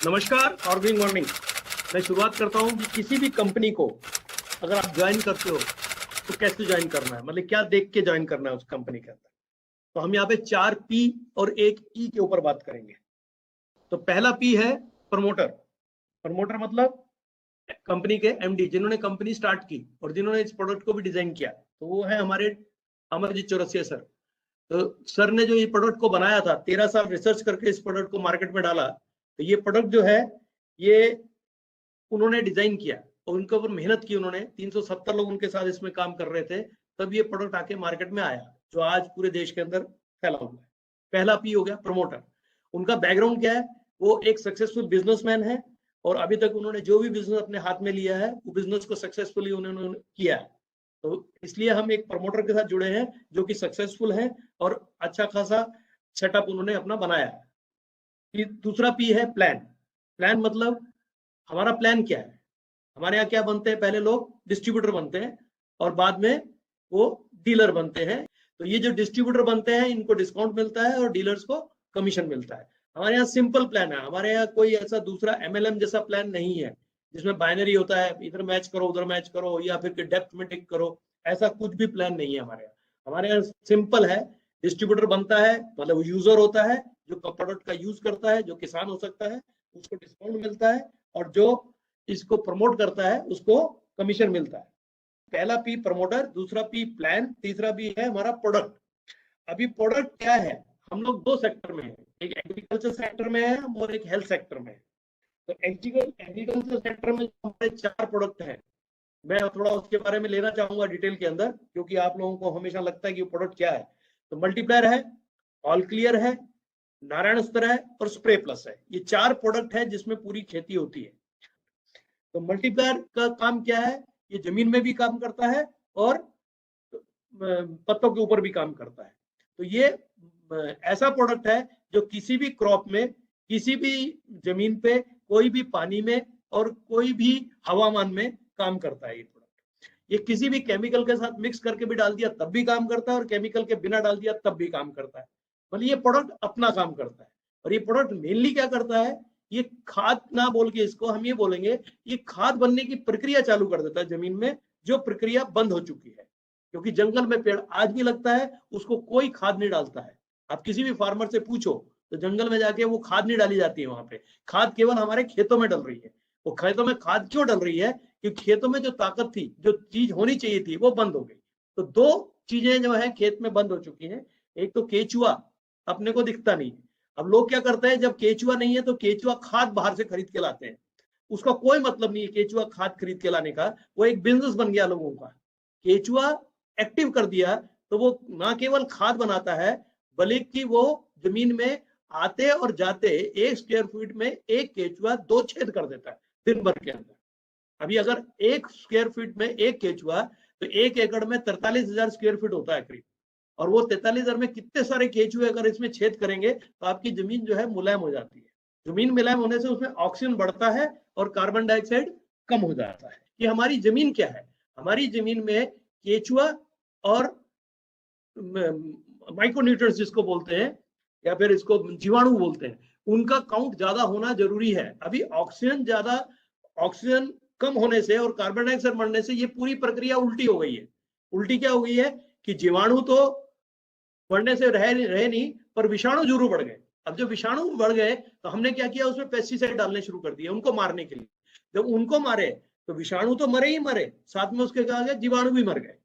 नमस्कार और good morning. मैं शुरुआत करता हूं कि किसी भी कंपनी को अगर आप ज्वाइन करते हो तो कैसे ज्वाइन करना है, मतलब क्या देख के ज्वाइन करना है उस कंपनी के अंदर। तो हम यहाँ पे 4 पी और 1 ई के ऊपर बात करेंगे। तो पहला पी है प्रमोटर। प्रमोटर मतलब कंपनी के एमडी, जिन्होंने कंपनी स्टार्ट की और जिन्होंने इस प्रोडक्ट को भी डिजाइन किया, तो वो है हमारे अमरजीत चौरसिया सर। तो सर ने जो ये प्रोडक्ट को बनाया था, 13 साल रिसर्च करके इस प्रोडक्ट को मार्केट में डाला। तो ये प्रोडक्ट जो है ये उन्होंने डिजाइन किया और उनके ऊपर मेहनत की उन्होंने। 370 लोग उनके साथ इसमें काम कर रहे थे, तब ये प्रोडक्ट आके मार्केट में आया जो आज पूरे देश के अंदर फैला हुआ है। पहला पी हो गया प्रमोटर। उनका बैकग्राउंड क्या है, वो एक सक्सेसफुल बिजनेसमैन है और अभी तक उन्होंने जो भी बिजनेस अपने हाथ में लिया है वो बिजनेस को सक्सेसफुली उन्होंने किया है। तो इसलिए हम एक प्रमोटर के साथ जुड़े हैं जो कि सक्सेसफुल है और अच्छा खासा सेटअप उन्होंने अपना बनाया है। दूसरा पी है प्लान। प्लान मतलब हमारा प्लान क्या है। हमारे यहाँ क्या बनते हैं, पहले लोग डिस्ट्रीब्यूटर बनते हैं और बाद में वो डीलर बनते हैं। तो ये जो डिस्ट्रीब्यूटर बनते हैं इनको डिस्काउंट मिलता है और डीलर्स को कमीशन मिलता है। हमारे यहाँ सिंपल प्लान है, हमारे यहाँ कोई ऐसा दूसरा एमएलएम जैसा प्लान नहीं है जिसमें बाइनरी होता है, इधर मैच करो उधर मैच करो या फिर डेप्थ में टिक करो। ऐसा कुछ भी प्लान नहीं है हमारे यहाँ। हमारे यहाँ सिंपल है, डिस्ट्रीब्यूटर बनता है मतलब यूजर होता है जो प्रोडक्ट का यूज करता है, जो किसान हो सकता है, उसको डिस्काउंट मिलता है और जो इसको प्रमोट करता है उसको कमीशन मिलता है। पहला पी प्रमोटर, दूसरा पी प्लान, तीसरा पी है हमारा प्रोडक्ट। अभी प्रोडक्ट क्या है, हम लोग 2 सेक्टर में हैं, एक एग्रीकल्चर सेक्टर में है और एक हेल्थ सेक्टर में है। तो एग्रीकल्चर सेक्टर में हमारे 4 प्रोडक्ट हैं। मैं थोड़ा उसके बारे में लेना चाहूंगा डिटेल के अंदर, क्योंकि आप लोगों को हमेशा लगता है कि प्रोडक्ट क्या है। तो मल्टीप्लायर है, ऑल क्लियर है, नारायण अस्त्र है और स्प्रे प्लस है। ये 4 प्रोडक्ट है जिसमें पूरी खेती होती है। तो मल्टीप्लायर का काम क्या है, ये जमीन में भी काम करता है और पत्तों के ऊपर भी काम करता है। तो ये ऐसा प्रोडक्ट है जो किसी भी क्रॉप में, किसी भी जमीन पे, कोई भी पानी में और कोई भी हवामान में काम करता है। ये प्रोडक्ट ये किसी भी केमिकल के साथ मिक्स करके भी डाल दिया तब भी काम करता है और केमिकल के बिना डाल दिया तब भी काम करता है। मतलब ये प्रोडक्ट अपना काम करता है। और ये प्रोडक्ट मेनली क्या करता है, ये खाद ना बोल के इसको हम ये बोलेंगे, ये खाद बनने की प्रक्रिया चालू कर देता है जमीन में, जो प्रक्रिया बंद हो चुकी है। क्योंकि जंगल में पेड़ आज भी लगता है, उसको कोई खाद नहीं डालता है। आप किसी भी फार्मर से पूछो तो जंगल में जाके वो खाद नहीं डाली जाती है। वहां पे खाद केवल हमारे खेतों में डल रही है। वो खेतों में खाद क्यों डल रही है, क्योंकि खेतों में जो ताकत थी, जो चीज होनी चाहिए थी, वो बंद हो गई। तो 2 चीजें जो है खेत में बंद हो चुकी हैं। एक तो केचुआ अपने को दिखता नहीं है। अब लोग क्या करते हैं, जब केचुआ नहीं है तो केचुआ खाद बाहर से खरीद के लाते हैं। उसका कोई मतलब नहीं है केचुआ खाद खरीद के लाने का, वो एक बिजनेस बन गया लोगों का। केचुआ एक्टिव कर दिया तो वो ना केवल खाद बनाता है, बल्कि वो जमीन में आते और जाते 1 स्क्वायर फीट में एक केचुआ 2 छेद कर देता है दिन भर के अंदर। अभी अगर 1 स्क्वायर फीट में एक केचुआ, तो 1 एकड़ में 43,000 स्क्वायर फीट होता है करीब। और वो 43,000 में कितने सारे केचुए अगर इसमें छेद करेंगे तो आपकी जमीन जो है मुलायम हो जाती है। जमीन मुलायम होने से उसमें ऑक्सीजन बढ़ता है और कार्बन डाइऑक्साइड कम हो जाता है। कि हमारी जमीन क्या है, हमारी जमीन में केचुआ और माइक्रोन्यूट्रिएंट्स जिसको बोलते हैं या फिर इसको जीवाणु बोलते हैं, उनका काउंट ज्यादा होना जरूरी है। अभी ऑक्सीजन कम होने से और कार्बन डाइऑक्साइड बढ़ने से ये पूरी प्रक्रिया उल्टी हो गई है। उल्टी क्या हो गई है कि जीवाणु तो बढ़ने से रहे नहीं, पर विषाणु जरूर बढ़ गए। अब जब विषाणु बढ़ गए तो हमने क्या किया, उसमें पेस्टिसाइड डालने शुरू कर दिए उनको मारने के लिए। जब उनको मारे तो विषाणु तो मरे ही मरे, साथ में उसके कहा गया जीवाणु भी मर गए।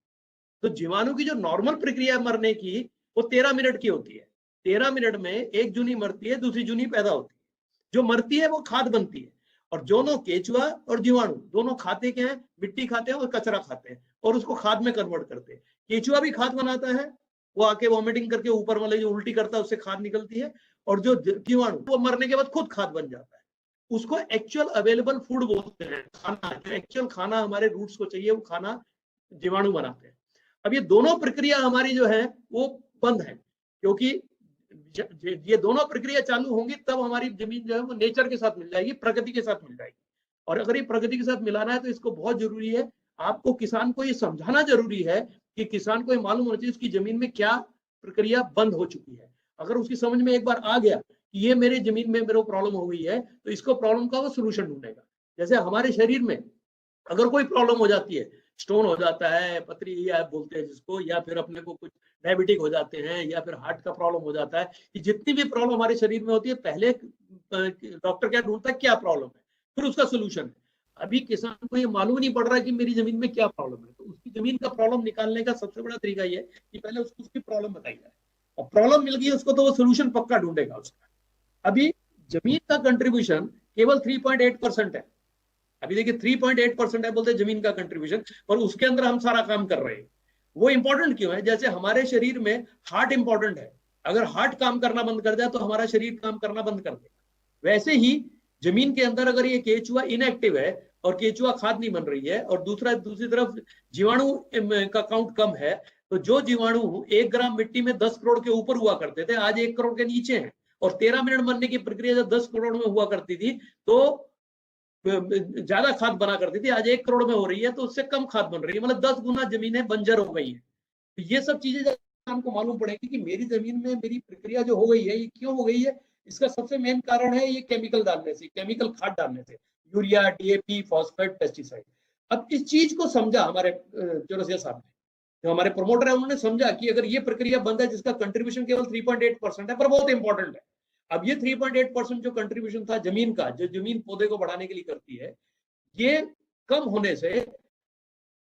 तो जीवाणु की जो नॉर्मल प्रक्रिया है मरने की, वो 13 मिनट की होती है। 13 मिनट में एक जूनी मरती है, दूसरी जूनी पैदा होती है। जो मरती है वो खाद बनती है। और दोनों केचुआ और जीवाणु दोनों खाते क्या है, मिट्टी खाते हैं और कचरा खाते हैं और उसको खाद में कन्वर्ट करते हैं। केचुआ भी खाद बनाता है, वो आके वॉमिटिंग करके ऊपर वाले जो उल्टी करता है उससे खाद निकलती है। और जो जीवाणु वो मरने के बाद खुद खाद बन जाता है। उसको एक्चुअल अवेलेबल फूड बोलते हैं, खाना जो एक्चुअल खाना हमारे रूट्स को चाहिए वो खाना जीवाणु बनाते हैं। अब ये दोनों प्रक्रिया हमारी जो है वो बंद है, क्योंकि ये दोनों प्रक्रिया चालू होंगी तब हमारी जमीन जो है वो नेचर के साथ मिल जाएगी, प्रकृति के साथ मिल जाएगी। और अगर ये प्रकृति के साथ मिलाना है तो इसको बहुत जरूरी है, आपको किसान को ये समझाना जरूरी है कि किसान को ये मालूम होना चाहिए उसकी जमीन में क्या प्रक्रिया बंद हो चुकी है। अगर उसकी समझ में एक बार आ गया कि ये मेरी जमीन में मेरे को प्रॉब्लम हो गई है, तो इसको प्रॉब्लम का वो सोल्यूशन ढूंढेगा। जैसे हमारे शरीर में अगर कोई प्रॉब्लम हो जाती है, स्टोन हो जाता है, पथरी या बोलते हैं जिसको, या फिर अपने को कुछ डायबिटिक हो जाते हैं, या फिर हार्ट का प्रॉब्लम हो जाता है, कि जितनी भी प्रॉब्लम हमारे शरीर में होती है, पहले डॉक्टर क्या ढूंढता है, क्या प्रॉब्लम है, फिर उसका सोल्यूशन है। अभी किसान को ये मालूम नहीं पड़ रहा कि मेरी जमीन में क्या प्रॉब्लम है, तो उसकी जमीन का प्रॉब्लम निकालने का सबसे बड़ा तरीका ये है कि पहले उसको उसकी प्रॉब्लम बताई जाए, और प्रॉब्लम मिल गई उसको तो वो सोल्यूशन पक्का ढूंढेगा उसका। अभी जमीन का कंट्रीब्यूशन केवल 3.8% है। अभी देखिए 3.8% है बोलते जमीन का कंट्रीब्यूशन, पर उसके अंदर हम सारा काम कर रहे हैं। वो इंपॉर्टेंट क्यों है? जैसे हमारे शरीर में हार्ट इंपॉर्टेंट है, अगर हार्ट काम करना बंद कर जाए तो हमारा शरीर काम करना बंद कर देगा। वैसे ही जमीन के अंदर अगर ये केचुआ इनएक्टिव है और केचुआ खाद नहीं बन रही है, और दूसरी तरफ जीवाणु का काउंट कम है, तो जो जीवाणु 1 ग्राम मिट्टी में 10 करोड़ के ऊपर हुआ करते थे, आज 1 करोड़ के नीचे हैं। और 13 मिनट बनने की प्रक्रिया जब 10 करोड़ में हुआ करती थी तो ज्यादा खाद बना करती थी, आज 1 करोड़ में हो रही है तो उससे कम खाद बन रही है, मतलब 10 गुना जमीनें बंजर हो गई है। तो ये सब चीजें जब हमको मालूम पड़ेगी कि मेरी जमीन में मेरी प्रक्रिया जो हो गई है ये क्यों हो गई है, इसका सबसे मेन कारण है ये केमिकल डालने से, केमिकल खाद डालने से, यूरिया, डीएपी, फॉस्फेट, पेस्टिसाइड। अब इस चीज को समझा हमारे चौरसिया साहब ने, जो हमारे प्रमोटर है, उन्होंने समझा कि अगर ये प्रक्रिया बंद है जिसका कंट्रीब्यूशन केवल 3.8% है, पर बहुत इंपॉर्टेंट है। अब ये 3.8% जो कंट्रीब्यूशन था जमीन का, जो जमीन पौधे को बढ़ाने के लिए करती है, ये कम होने से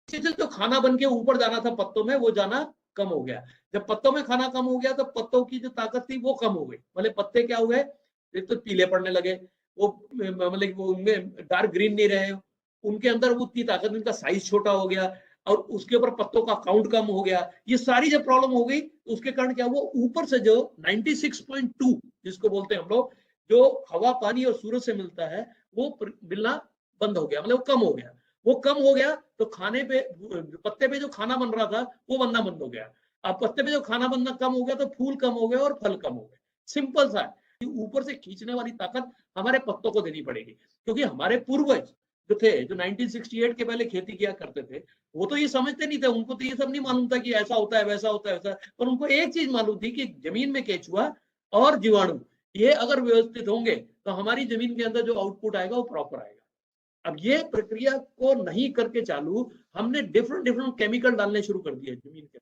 जो खाना बन के ऊपर जाना था पत्तों में, वो जाना कम हो गया। जब पत्तों में खाना कम हो गया तो पत्तों की जो ताकत थी वो कम हो गई, मतलब पत्ते क्या हुए, एक तो पीले पड़ने लगे, वो मतलब वो उनमें डार्क ग्रीन नहीं रहे, उनके अंदर वो उतनी ताकत, उनका साइज छोटा हो गया, और उसके ऊपर पत्तों का काउंट कम हो गया। ये सारी जब प्रॉब्लम हो गई तो उसके कारण क्या हुआ, ऊपर से जो 96.2 जिसको बोलते हैं हम लोग, जो हवा, पानी और सूरज से मिलता है, वो मिलना बंद हो गया, मतलब कम हो गया। वो कम हो गया तो खाने पे, पत्ते पे जो खाना बन रहा था वो बनना बंद हो गया। अब पत्ते पे जो खाना बनना कम हो गया तो फूल कम हो गए और फल कम हो गए। सिंपल सा है। ऊपर से खींचने वाली ताकत हमारे पत्तों को देनी पड़ेगी, क्योंकि हमारे पूर्वज जो थे, जो 1968 के पहले खेती किया करते थे, वो तो ये समझते नहीं थे, उनको तो ये सब नहीं मालूम था कि ऐसा होता है, वैसा होता है, वैसा। पर उनको एक चीज मालूम थी कि जमीन में केचुआ और जीवाणु ये अगर व्यवस्थित होंगे तो हमारी जमीन के अंदर जो आउटपुट आएगा वो प्रॉपर आएगा। अब ये प्रक्रिया को नहीं करके चालू, हमने डिफरेंट केमिकल डालने शुरू कर दिए जमीन के अंदर,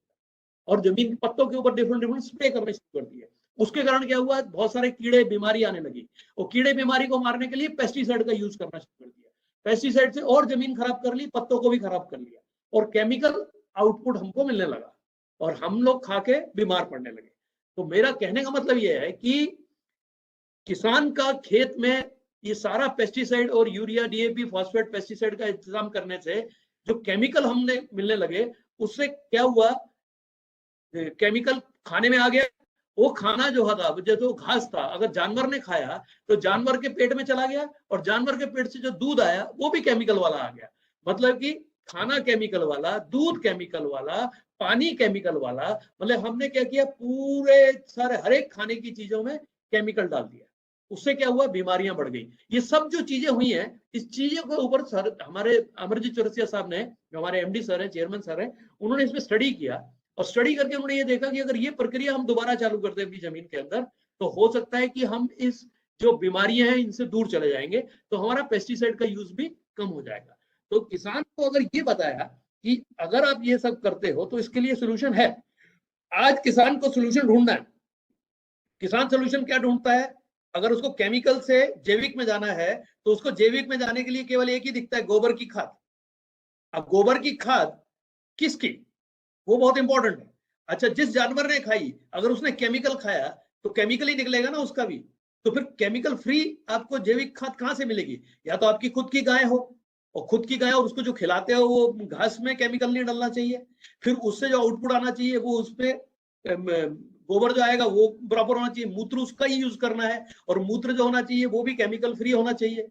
और जमीन पत्तों के ऊपर डिफरेंट स्प्रे करने शुरू कर दिए। उसके कारण क्या हुआ, बहुत सारे कीड़े बीमारी आने लगी, और कीड़े बीमारी को मारने के लिए पेस्टिसाइड का यूज करना शुरू कर दिया। पेस्टिसाइड से और जमीन खराब कर ली, पत्तों को भी खराब कर लिया, और केमिकल आउटपुट हमको मिलने लगा, और हम लोग खा के बीमार पड़ने लगे। तो मेरा कहने का मतलब यह है कि किसान का खेत में ये सारा पेस्टिसाइड और यूरिया, डीएपी, फॉस्फेट, पेस्टिसाइड का इंतजाम करने से जो केमिकल हमने मिलने लगे, उससे क्या हुआ, केमिकल खाने में आ गया। वो खाना जो था, जो घास था, अगर जानवर ने खाया तो जानवर के पेट में चला गया, और जानवर के पेट से जो दूध आया वो भी केमिकल वाला आ गया। मतलब कि खाना केमिकल वाला, दूध केमिकल वाला, पानी केमिकल वाला, मतलब हमने क्या किया, पूरे सारे हर एक खाने की चीजों में केमिकल डाल दिया। उससे क्या हुआ, बीमारियां बढ़ गई। ये सब जो चीजें हुई हैं, इस चीजों के ऊपर सर हमारे अमरजीत चौरसिया साहब ने, जो हमारे एमडी सर हैं, चेयरमैन सर हैं, उन्होंने इसमें स्टडी किया, और स्टडी करके उन्होंने ये देखा कि अगर ये प्रक्रिया हम दोबारा चालू करते हैं अपनी जमीन के अंदर, तो हो सकता है कि हम इस जो बीमारियां हैं इनसे दूर चले जाएंगे, तो हमारा पेस्टिसाइड का यूज भी कम हो जाएगा। तो किसान को अगर ये बताया कि अगर आप ये सब करते हो तो इसके लिए सोल्यूशन है, आज किसान को सोल्यूशन ढूंढना है। किसान सोल्यूशन क्या ढूंढता है, अगर उसको केमिकल से जैविक में जाना है तो उसको जैविक में जाने के लिए केवल एक ही दिखता है, गोबर की खाद। अब गोबर की खाद किसकी, वो बहुत इंपॉर्टेंट है। अच्छा, जिस जानवर ने खाई, अगर उसने केमिकल खाया तो केमिकल ही निकलेगा ना उसका भी, तो फिर केमिकल फ्री आपको जैविक खाद कहां से मिलेगी? या तो आपकी खुद की गाय हो, और खुद की गाय, और उसको जो खिलाते हो वो घास में केमिकल नहीं डालना चाहिए, फिर उससे जो आउटपुट आना चाहिए वो उसपे गोबर जो आएगा वो प्रॉपर होना चाहिए, मूत्र उसका ही यूज करना है, और मूत्र जो होना चाहिए वो भी केमिकल फ्री होना चाहिए।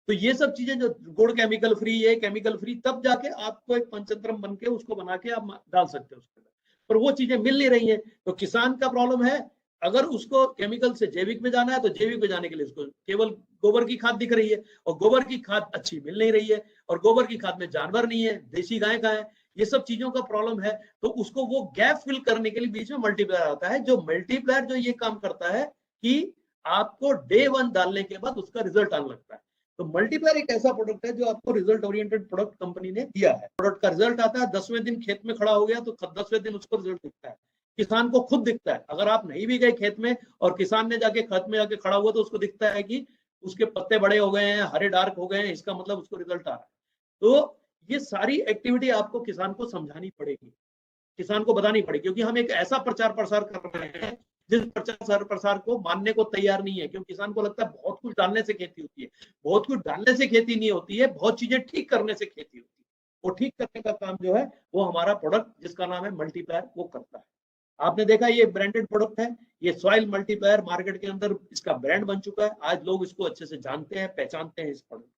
तो ये सब चीजें, जो गुड़ केमिकल फ्री है, केमिकल फ्री, तब जाके आपको एक पंचतंत्र बन के उसको बना के आप डाल सकते हो उसके अंदर, पर वो चीजें मिल नहीं रही है। तो किसान का प्रॉब्लम है, अगर उसको केमिकल से जैविक में जाना है तो जैविक में जाने के लिए उसको केवल गोबर की खाद दिख रही है, और गोबर की खाद अच्छी मिल नहीं रही है, और गोबर की खाद में जानवर नहीं है, देसी गाय का है, ये सब चीजों का प्रॉब्लम है। तो उसको वो गैप फिल करने के लिए बीच में मल्टीप्लायर आता है, जो मल्टीप्लायर जो ये काम करता है कि आपको डे 1 डालने के बाद उसका रिजल्ट आने लगता है। तो मल्टीप्लायर एक ऐसा प्रोडक्ट है जो आपको रिजल्ट ओरिएंटेड प्रोडक्ट कंपनी ने दिया है। प्रोडक्ट का रिजल्ट आता है, 10वें दिन खेत में खड़ा हो गया तो 10वें दिन उसको रिजल्ट दिखता है, किसान को खुद दिखता है। अगर आप नहीं भी गए खेत में और किसान ने जाके खेत में जाके खड़ा हुआ तो उसको दिखता है कि उसके पत्ते बड़े हो गए हैं, हरे डार्क हो गए हैं, इसका मतलब उसको रिजल्ट आ रहा है। तो ये सारी एक्टिविटी आपको किसान को समझानी पड़ेगी, किसान को बतानी पड़ेगी, क्योंकि हम एक ऐसा प्रचार प्रसार कर रहे हैं जिस प्रचार प्रसार को मानने को तैयार नहीं है। क्योंकि किसान को लगता है बहुत कुछ डालने से खेती होती है, बहुत कुछ डालने से खेती नहीं होती है, बहुत चीजें ठीक करने से खेती होती है। वो ठीक करने का काम जो है वो हमारा प्रोडक्ट जिसका नाम है मल्टीप्लायर वो करता है। आपने देखा ये ब्रांडेड प्रोडक्ट है, ये सॉइल मल्टीप्लायर मार्केट के अंदर इसका ब्रांड बन चुका है। आज लोग इसको अच्छे से जानते हैं, पहचानते हैं इस प्रोडक्ट।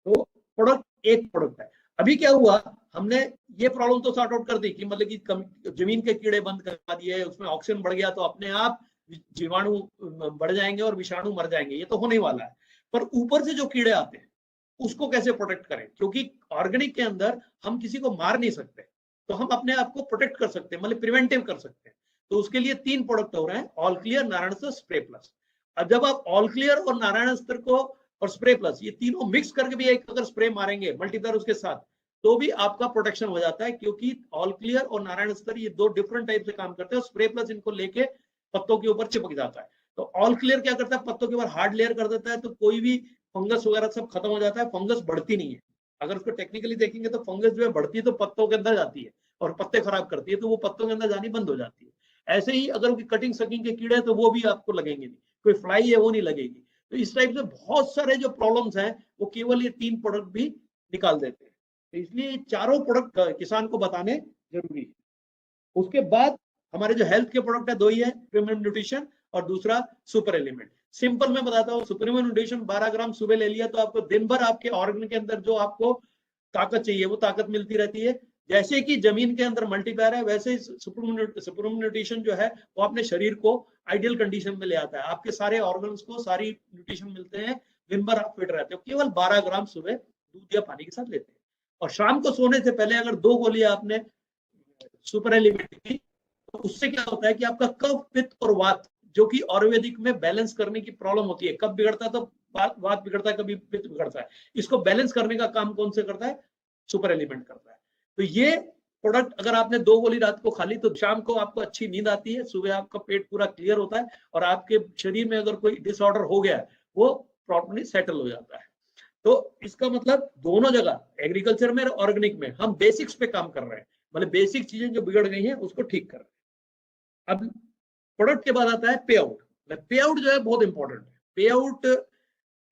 तो प्रोडक्ट एक प्रोडक्ट है। अभी क्या हुआ, हमने ये प्रॉब्लम तो सॉर्ट आउट कर दी कि मतलब कि जमीन के कीड़े बंद करा दिए, उसमें ऑक्सीजन बढ़ गया तो अपने आप जीवाणु बढ़ जाएंगे और विषाणु मर जाएंगे, ये तो होने वाला है। पर ऊपर से जो कीड़े आते हैं उसको कैसे प्रोटेक्ट करें, क्योंकि ऑर्गेनिक के अंदर हम किसी को मार नहीं सकते, तो हम अपने आप को प्रोटेक्ट कर सकते हैं, मतलब प्रिवेंटिव कर सकते हैं। तो उसके लिए 3 प्रोडक्ट हो रहे हैं, ऑल क्लियर, नारायण अस्त्र, स्प्रे प्लस। अब जब आप ऑल क्लियर और नारायण अस्त्र को और स्प्रे प्लस ये तीनों मिक्स करके भी एक अगर स्प्रे मारेंगे मल्टीप्लायर उसके साथ, तो भी आपका प्रोटेक्शन हो जाता है। क्योंकि ऑल क्लियर और नारायण अस्त्र ये 2 डिफरेंट टाइप से काम करते हैं, स्प्रे प्लस इनको लेके पत्तों के ऊपर चिपक जाता है। तो ऑल क्लियर क्या करता है, पत्तों के ऊपर हार्ड लेयर कर देता है, तो कोई भी फंगस वगैरह सब खत्म हो जाता है, फंगस बढ़ती नहीं है। अगर उसको टेक्निकली देखेंगे तो फंगस जो है बढ़ती है तो पत्तों के अंदर जाती है और पत्ते खराब करती है, तो वो पत्तों के अंदर जानी बंद हो जाती है। ऐसे ही अगर उनकी कटिंग सकिंग के कीड़े हैं तो वो भी आपको लगेंगे नहीं, कोई फ्लाई है वो नहीं लगेगी। तो इस टाइप से बहुत सारे जो प्रॉब्लम्स हैं वो केवल ये 3 प्रोडक्ट भी निकाल देते हैं। तो इसलिए चारों प्रोडक्ट किसान को बताने जरूरी है। उसके बाद हमारे जो हेल्थ के प्रोडक्ट है 2 ही है, प्रीमियम न्यूट्रिशन और दूसरा सुपर एलिमेंट। सिंपल मैं बताता हूँ, सुपर न्यूट्रिशन 12 ग्राम सुबह ले लिया तो आपको दिन भर आपके ऑर्गन के अंदर जो आपको ताकत चाहिए वो ताकत मिलती रहती है। जैसे कि जमीन के अंदर मल्टीप्लायर है, वैसे ही सुपर न्यूट्रिशन जो है वो अपने शरीर को आइडियल कंडीशन में ले आता है। आपके सारे ऑर्गन्स को सारी न्यूट्रिशन मिलते हैं, दिन भर आप फिट रहते हो। केवल 12 ग्राम सुबह दूध या पानी के साथ लेते हैं, और शाम को सोने से पहले अगर 2 गोलियां आपने सुपर एलिमेंट की, तो उससे क्या होता है कि आपका कफ, पित्त और वात, जो कि आयुर्वेदिक में बैलेंस करने की प्रॉब्लम होती है, कफ बिगड़ता है तो वात बिगड़ता है, कभी पित्त बिगड़ता है, इसको बैलेंस करने का काम कौन से करता है, सुपर एलिमेंट करता है। तो ये प्रोडक्ट अगर आपने 2 गोली रात को खा ली तो शाम को आपको अच्छी नींद आती है, सुबह आपका पेट पूरा क्लियर होता है और आपके शरीर में अगर कोई डिसऑर्डर हो गया है वो प्रॉपर्ली सेटल हो जाता है। तो इसका मतलब दोनों जगह, एग्रीकल्चर में और ऑर्गेनिक में, हम बेसिक्स पे काम कर रहे हैं, मतलब बेसिक चीजें जो बिगड़ गई हैं उसको ठीक कर रहे हैं। अब प्रोडक्ट के बाद आता है पे आउट। पे आउट जो है बहुत इंपॉर्टेंट है। पे आउट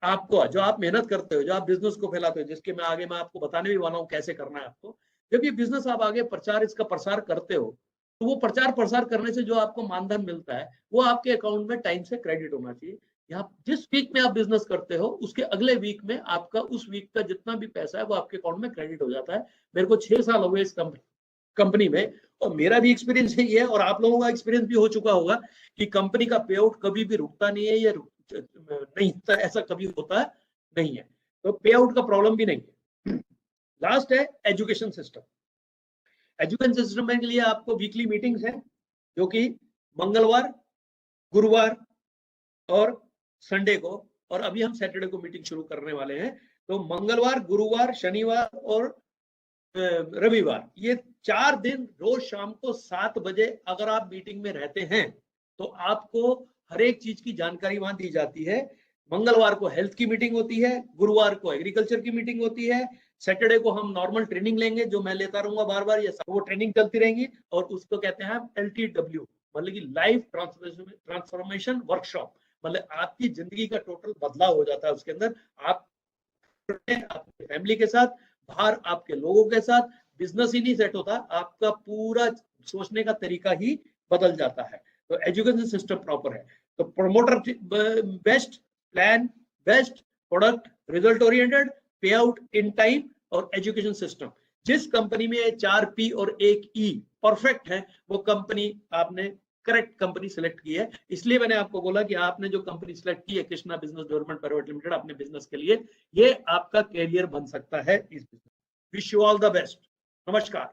आपको, जो आप मेहनत करते हो, जो आप बिजनेस को फैलाते हो, जिसके मैं आगे मैं आपको बताने भी वाला हूँ कैसे करना है आपको, जब ये बिजनेस आप आगे इसका प्रसार करते हो, तो वो प्रचार प्रसार करने से जो आपको मानधन मिलता है वो आपके अकाउंट में टाइम से क्रेडिट होना चाहिए। यहाँ जिस वीक में आप बिजनेस करते हो उसके अगले वीक में आपका उस वीक का जितना भी पैसा है वो आपके अकाउंट में क्रेडिट हो जाता है। मेरे को 6 साल हो गए इस कंपनी में, और मेरा भी एक्सपीरियंस यही है और आप लोगों का एक्सपीरियंस भी हो चुका होगा कि कंपनी का पे आउट कभी भी रुकता नहीं है, या नहीं होता, ऐसा कभी होता नहीं है। तो पे आउट का प्रॉब्लम भी नहीं है। लास्ट है एजुकेशन सिस्टम। एजुकेशन सिस्टम के लिए आपको वीकली मीटिंग्स हैं, जो कि मंगलवार, गुरुवार और संडे को, और अभी हम सैटरडे को मीटिंग शुरू करने वाले हैं। तो मंगलवार, गुरुवार, शनिवार और रविवार, ये 4 दिन रोज शाम को 7 बजे अगर आप मीटिंग में रहते हैं तो आपको हर एक चीज की जानकारी वहां दी जाती है। मंगलवार को हेल्थ की मीटिंग होती है, गुरुवार को एग्रीकल्चर की मीटिंग होती है, सैटरडे को हम नॉर्मल ट्रेनिंग लेंगे जो मैं लेता रहूंगा बार बार, ये वो ट्रेनिंग चलती रहेंगी, और उसको कहते हैं LTW, मतलब कि लाइफ ट्रांसफॉर्मेशन वर्कशॉप। मतलब आपकी जिंदगी का टोटल बदलाव हो जाता है उसके अंदर। आप आपके फैमिली के साथ, बाहर आपके लोगों के साथ, बिजनेस ही नहीं सेट होता, आपका पूरा सोचने का तरीका ही बदल जाता है। तो एजुकेशन सिस्टम प्रॉपर है। तो promoter best plan, best product, result oriented, पे आउट इन टाइम और एजुकेशन सिस्टम। जिस कंपनी में 4 P और 1 E परफेक्ट है वो कंपनी आपने करेक्ट कंपनी सिलेक्ट की है। इसलिए मैंने आपको बोला कि आपने जो कंपनी सिलेक्ट की है Krishna business development private limited अपने बिजनेस के लिए, ये आपका कैरियर बन सकता है इस business. Wish you all the best. नमस्कार।